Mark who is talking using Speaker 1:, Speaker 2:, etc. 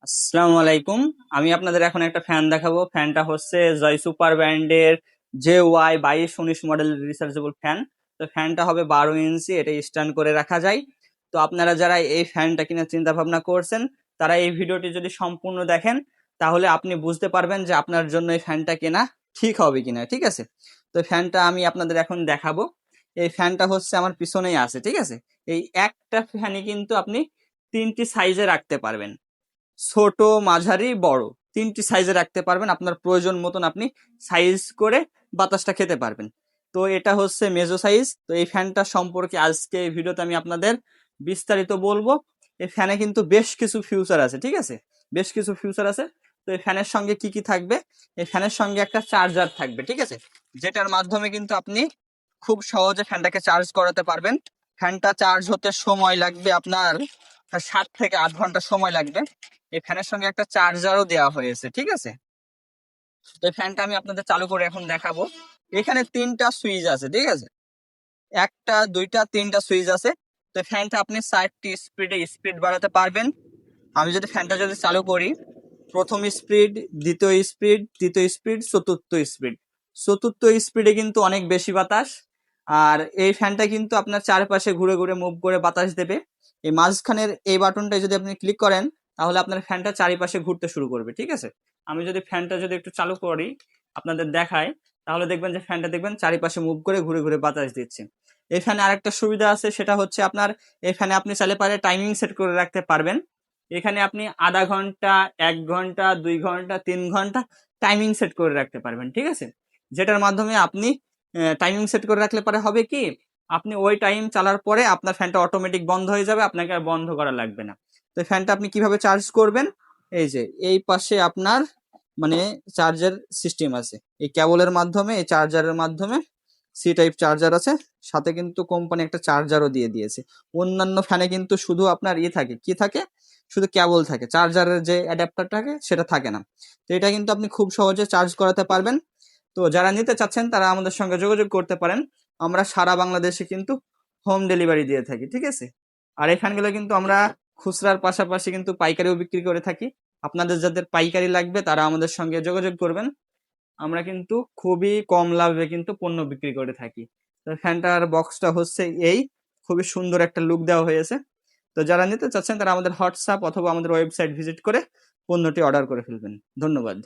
Speaker 1: আসসালামু আলাইকুম। আমি আপনাদের এখন একটা ফ্যান দেখাবো। ফ্যানটা হচ্ছে জয় সুপার ব্র্যান্ডের JY2219 মডেলের রিচার্জেবল ফ্যান। তো ফ্যানটা হবে 12 ইঞ্চি, এটা স্ট্যান্ড করে রাখা যায়। তো আপনারা যারা এই ফ্যানটা কেনার চিন্তা ভাবনা করছেন, তারা এই ভিডিওটি যদি সম্পূর্ণ দেখেন, তাহলে আপনি বুঝতে পারবেন যে আপনার জন্য এই ফ্যানটা কেনা ঠিক হবে কিনা। ঠিক আছে, তো ফ্যানটা আমি আপনাদের এখন দেখাবো। এই ফ্যানটা হচ্ছে আমার পিছনেই আছে। ঠিক আছে, এই একটা ফ্যানই কিন্তু আপনি 3টি সাইজে রাখতে পারবেন, ছোট, মাঝারি, বড়, 3টি সাইজে রাখতে পারবেন। আপনার প্রয়োজন মতন আপনি সাইজ করে বাতাসটা খেতে পারবেন। তো এটা হচ্ছে মেজো সাইজ। তো এই ফ্যানটা সম্পর্কে আজকে এই ভিডিওতে আমি আপনাদের বিস্তারিত বলবো। এই ফ্যানে কিন্তু বেশ কিছু ফিউচার আছে। ঠিক আছে, বেশ কিছু ফিউচার আছে। তো এই ফ্যানের সঙ্গে কি কি থাকবে? এই ফ্যানের সঙ্গে একটা চার্জার থাকবে। ঠিক আছে, যেটার মাধ্যমে কিন্তু আপনি খুব সহজে ফ্যানটাকে চার্জ করাতে পারবেন। ফ্যানটা চার্জ হতে সময় লাগবে আপনার 7 থেকে 8 ঘন্টা সময় লাগবে। এই ফ্যানের সঙ্গে একটা চার্জারও দেওয়া হয়েছে। ঠিক আছে, তো এই ফ্যানটা আমি আপনাদের চালু করে এখন দেখাবো। এখানে 3টা সুইচ আছে। ঠিক আছে, একটা, দুইটা, 3টা সুইচ আছে। তো ফ্যানটা আপনি 4টি স্পিডে স্পিড বাড়াতে পারবেন। আমি যদি ফ্যানটা চালু করি, প্রথম স্পিড, দ্বিতীয় স্পিড, তৃতীয় স্পিড, চতুর্থ স্পিড। চতুর্থ স্পিডে কিন্তু অনেক বেশি বাতাস। আর এই ফ্যানটা কিন্তু আপনার চারপাশে ঘুরে ঘুরে মুভ করে বাতাস দেবে। এই মাঝখানের এই বাটনটায় যদি আপনি ক্লিক করেন, তাহলে আপনার ফ্যানটা চারিপাশে ঘুরতে শুরু করবে। ঠিক আছে, আমি যদি ফ্যানটা একটু চালু করি, আপনাদের দেখায়, তাহলে দেখবেন যে ফ্যানটা চারিপাশে মুভ করে ঘুরে ঘুরে বাতাস দিচ্ছে। এই ফ্যানে আরেকটা সুবিধা আছে, সেটা হচ্ছে আপনার এই ফ্যানে আপনি চাইলে পারে টাইমিং সেট করে রাখতে পারবেন। এখানে আপনি আধা ঘন্টা, 1 ঘন্টা, 2 ঘন্টা, 3 ঘন্টা টাইমিং সেট করে রাখতে পারবেন। ঠিক আছে, যেটার মাধ্যমে আপনি টাইমিং সেট করে রাখলে পরে হবে কি, আপনি ওই টাইম চালার পরে আপনার ফ্যানটা অটোমেটিক বন্ধ হয়ে যাবে, আপনাকে আর বন্ধ করা লাগবে না। তো ফ্যানটা আপনি কিভাবে চার্জ করবেন? এই যে এই পাশে আপনার মানে চার্জার সিস্টেম আছে, এই কেবলের মাধ্যমে, এই চার্জারের মাধ্যমে সি টাইপ চার্জার আছে, সাথে কিন্তু কোম্পানি একটা চার্জারও দিয়ে দিয়েছে। অন্যান্য ফ্যানে কিন্তু শুধু আপনার থাকে, কি থাকে, শুধু কেবল থাকে, চার্জারের যে অ্যাডাপ্টার থাকে সেটা থাকে না। তো এটা কিন্তু আপনি খুব সহজে চার্জ করাতে পারবেন। তো যারা নিতে চাচ্ছেন তারা আমাদের সঙ্গে যোগাযোগ করতে পারেন। আমরা সারা বাংলাদেশে কিন্তু হোম ডেলিভারি দিয়ে থাকি। ঠিক আছে, আর এই ফ্যানগুলো কিন্তু আমরা খুচরার পাশাপাশি কিন্তু পাইকারিও বিক্রি করে থাকি। আপনাদের যাদের পাইকারি লাগবে তারা আমাদের সঙ্গে যোগাযোগ করবেন। আমরা কিন্তু খুবই কম লাভে কিন্তু পণ্য বিক্রি করে থাকি। তো ফ্যানটার বক্সটা হচ্ছে এই, খুবই সুন্দর একটা লুক দেওয়া হয়েছে। তো যারা নিতে চাচ্ছেন তারা আমাদের হোয়াটসঅ্যাপ অথবা আমাদের ওয়েবসাইট ভিজিট করে পণ্যটি অর্ডার করে ফেলবেন। ধন্যবাদ।